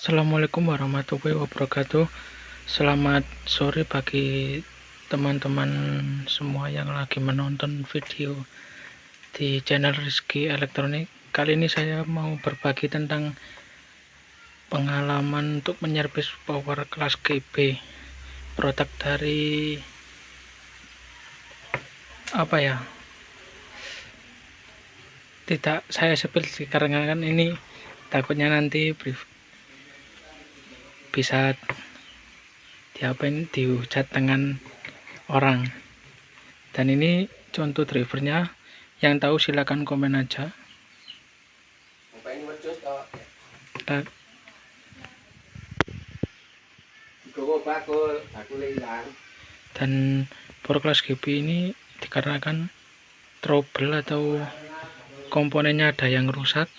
Assalamualaikum warahmatullahi wabarakatuh. Selamat sore bagi teman-teman semua yang lagi menonton video di channel Rizky Elektronik. Kali ini saya mau berbagi tentang pengalaman untuk menyervis power kelas GB, produk dari tidak saya spill sih, karena kan ini takutnya nanti bisa dihujat dengan orang. Dan ini contoh drivernya, yang tahu silakan komen aja. Dan power kelas GB ini dikarenakan trouble atau komponennya ada yang rusak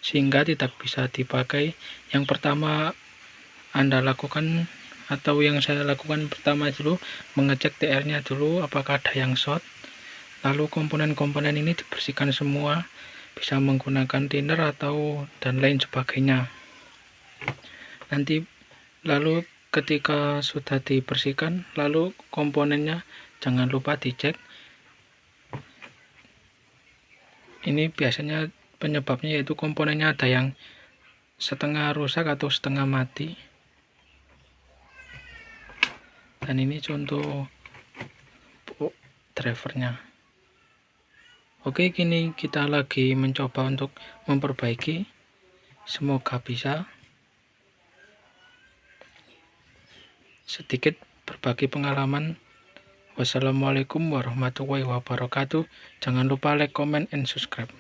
sehingga tidak bisa dipakai. Yang pertama Anda lakukan, atau yang saya lakukan pertama dulu, mengecek TR nya dulu apakah ada yang short, lalu komponen-komponen ini dibersihkan semua, bisa menggunakan thinner atau dan lain sebagainya. Lalu ketika sudah dibersihkan, lalu komponennya jangan lupa dicek. Ini biasanya penyebabnya yaitu komponennya ada yang setengah rusak atau setengah mati. Dan ini contoh drivernya. Oke, kini kita lagi mencoba untuk memperbaiki. Semoga bisa. Sedikit berbagi pengalaman. Wassalamualaikum warahmatullahi wabarakatuh. Jangan lupa like, comment, and subscribe.